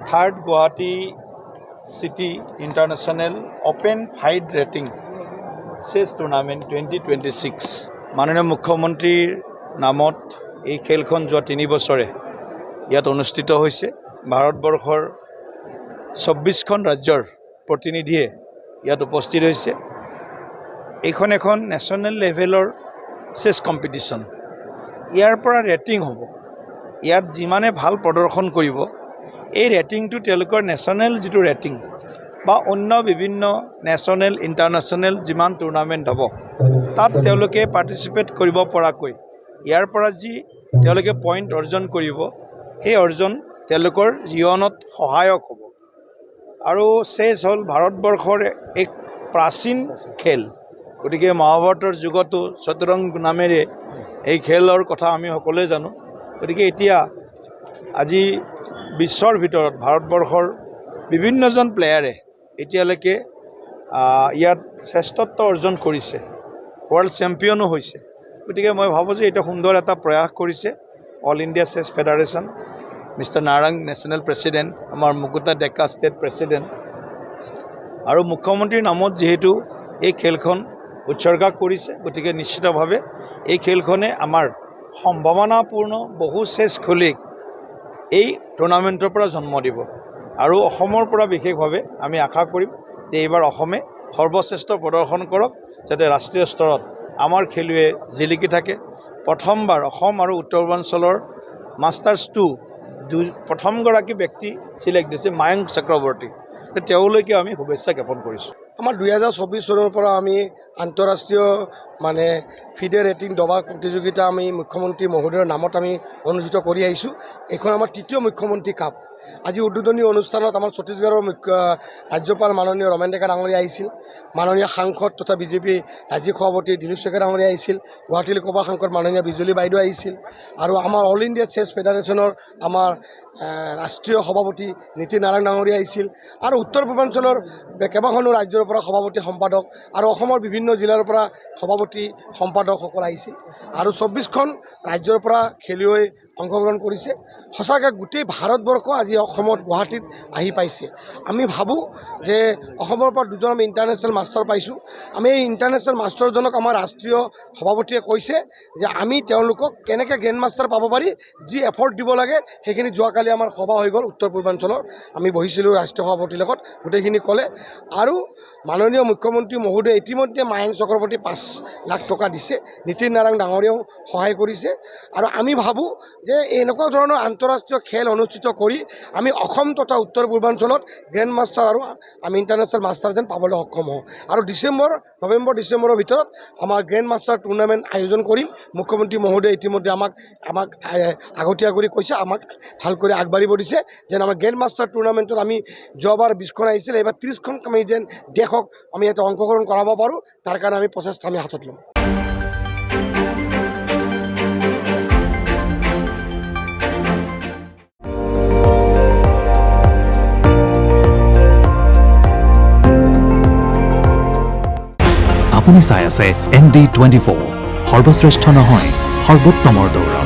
Third Guwahati city international open FIDE rating chess tournament 2026 মাননীয় মুখ্যমন্ত্ৰীৰ নামত এই খেলখন যোৱা 3 বছৰে ইয়াত অনুষ্ঠিত হৈছে। ভাৰতবৰ্ষৰ 24খন ৰাজ্যৰ প্ৰতিনিধিয়ে ইয়াত উপস্থিত হৈছে। এইখন এখন নেশ্যনেল লেভেলৰ চেছ কম্পিটিশ্যন। ইয়াৰ পৰা ৰেটিং হ'ব। ইয়াত যিমানে ভাল প্ৰদৰ্শন কৰিব এই ৰেটিংটো তেওঁলোকৰ নেশ্যনেল যিটো ৰেটিং বা অন্য বিভিন্ন নেশ্যনেল ইণ্টাৰনেশ্যনেল যিমান টুৰ্ণামেণ্ট হ'ব তাত তেওঁলোকে পাৰ্টিচিপেট কৰিব পৰাকৈ ইয়াৰ পৰা যি তেওঁলোকে পইণ্ট অৰ্জন কৰিব সেই অৰ্জন তেওঁলোকৰ জীৱনত সহায়ক হ'ব। আৰু চেছ হ'ল ভাৰতবৰ্ষৰ এক প্ৰাচীন খেল। গতিকে মহাভাৰতৰ যুগতো চতুৰংগ নামেৰে এই খেলৰ কথা আমি সকলোৱে জানো। গতিকে এতিয়া আজি বিশ্বৰ ভিতৰত ভাৰতবৰ্ষৰ বিভিন্নজন প্লেয়াৰে এতিয়ালৈকে ইয়াত শ্ৰেষ্ঠত্ব অৰ্জন কৰিছে, ৱৰ্ল্ড চেম্পিয়নো হৈছে। গতিকে মই ভাবোঁ যে এটা সুন্দৰ এটা প্ৰয়াস কৰিছে অল ইণ্ডিয়া চেছ federation, mister Narang national president, আমাৰ মুকুতা ডেকা ষ্টেট প্ৰেছিডেণ্ট, আৰু মুখ্যমন্ত্ৰীৰ নামত যিহেতু এই খেলখন উৎসৰ্গা কৰিছে। গতিকে নিশ্চিতভাৱে এই খেলখনে আমাৰ সম্ভাৱনাপূৰ্ণ বহু চেছ খেলুৱৈক এই টুৰ্ণামেণ্টৰ পৰা জন্ম দিব। আৰু অসমৰ পৰা বিশেষভাৱে আমি আশা কৰিম যে এইবাৰ অসমে সৰ্বশ্ৰেষ্ঠ প্ৰদৰ্শন কৰক, যাতে ৰাষ্ট্ৰীয় স্তৰত আমাৰ খেলুৱৈ জিলিকি থাকে। প্ৰথমবাৰ অসম আৰু উত্তৰ পূৰ্বাঞ্চলৰ মাষ্টাৰ্ছ 2 প্ৰথমগৰাকী ব্যক্তি চিলেক্ট দিছে মায়ংক চক্ৰৱৰ্তী। তেওঁলৈকে আমি শুভেচ্ছা জ্ঞাপন কৰিছোঁ। আমাৰ 2024 চনৰ পৰা আমি আন্তঃৰাষ্ট্ৰীয় ফিডে ৰেটিং দবা প্ৰতিযোগিতা আমি মুখ্যমন্ত্ৰী মহোদয়ৰ নামত আমি অনুষ্ঠিত কৰি আহিছোঁ। এইখন আমাৰ তৃতীয় মুখ্যমন্ত্ৰী কাপ। আজি উদ্বোধনী অনুষ্ঠানত আমাৰ ছত্তীশগড়ৰ ৰাজ্যপাল মাননীয় ৰমেন ডেকা ডাঙৰীয়া আহিছিল, মাননীয় সাংসদ তথা বিজেপি ৰাজ্যিক সভাপতি দিলীপ শইকীয়া ডাঙৰীয়া আহিছিল, গুৱাহাটী লোকসভাৰ সাংসদ মাননীয় বিজুলী বাইদেউ আহিছিল, আৰু আমাৰ অল ইণ্ডিয়া চেছ ফেডাৰেশ্যনৰ আমাৰ ৰাষ্ট্ৰীয় সভাপতি নীতি নাৰায়ণ ডাঙৰীয়া আহিছিল, আৰু উত্তৰ পূৰ্বাঞ্চলৰ কেইবাখনো ৰাজ্যৰ পৰা সভাপতি সম্পাদক আৰু অসমৰ বিভিন্ন জিলাৰ পৰা সভাপতি সম্পাদকসকল আহিছিল, আৰু 24খন ৰাজ্যৰ পৰা খেলুৱৈ অংশগ্ৰহণ কৰিছে। সঁচাকৈ গোটেই ভাৰতবৰ্ষ আজি অসমত গুৱাহাটীত আহি পাইছে। আমি ভাবোঁ যে অসমৰ পৰা দুজন আমি ইণ্টাৰনেশ্যনেল মাষ্টাৰ পাইছোঁ। আমি এই ইণ্টাৰনেশ্যনেল মাষ্টাৰজনক আমাৰ ৰাষ্ট্ৰীয় সভাপতিয়ে কৈছে যে আমি তেওঁলোকক কেনেকৈ গ্ৰেণ্ড মাষ্টাৰ পাব পাৰি, যি এফৰ্ট দিব লাগে সেইখিনি যোৱাকালি আমাৰ সভা হৈ গ'ল উত্তৰ পূৰ্বাঞ্চলৰ। আমি বহিছিলোঁ ৰাষ্ট্ৰীয় সভাপতিৰ লগত, গোটেইখিনি ক'লে। আৰু মাননীয় মুখ্যমন্ত্ৰী মহোদয়ে ইতিমধ্যে মায়ংক চক্ৰৱৰ্তী 5 লাখ টকা দিছে, নীতিন নাৰায়ণ ডাঙৰীয়াও সহায় কৰিছে। আৰু আমি ভাবোঁ যে এনেকুৱা ধৰণৰ আন্তঃৰাষ্ট্ৰীয় খেল অনুষ্ঠিত কৰি আমি অসম তথা উত্তৰ পূৰ্বাঞ্চলত গ্ৰেণ্ড মাষ্টাৰ আৰু আমি ইণ্টাৰনেশ্যনেল মাষ্টাৰ যেন পাবলৈ সক্ষম হওঁ। আৰু নৱেম্বৰ ডিচেম্বৰৰ ভিতৰত আমাৰ গ্ৰেণ্ড মাষ্টাৰ টুৰ্ণামেণ্ট আয়োজন কৰিম। মুখ্যমন্ত্ৰী মহোদয়ে ইতিমধ্যে আমাক আগতীয়া কৰি কৈছে, আমাক ভাল কৰি আগবাঢ়িব দিছে যেন আমাৰ গ্ৰেণ্ড মাষ্টাৰ টুৰ্ণামেণ্টত আমি যোৱাবাৰ 20খন আহিছিল, এইবাৰ 30খন আমি যেন দেশক আমি ইয়াতে অংশগ্ৰহণ কৰাব পাৰোঁ, তাৰ কাৰণে আমি প্ৰচেষ্টা আমি হাতত ল'ম। আপুনি চাই আছে ND24, সৰ্বশ্ৰেষ্ঠ নহয় সৰ্বোত্তমৰ দৌৰ।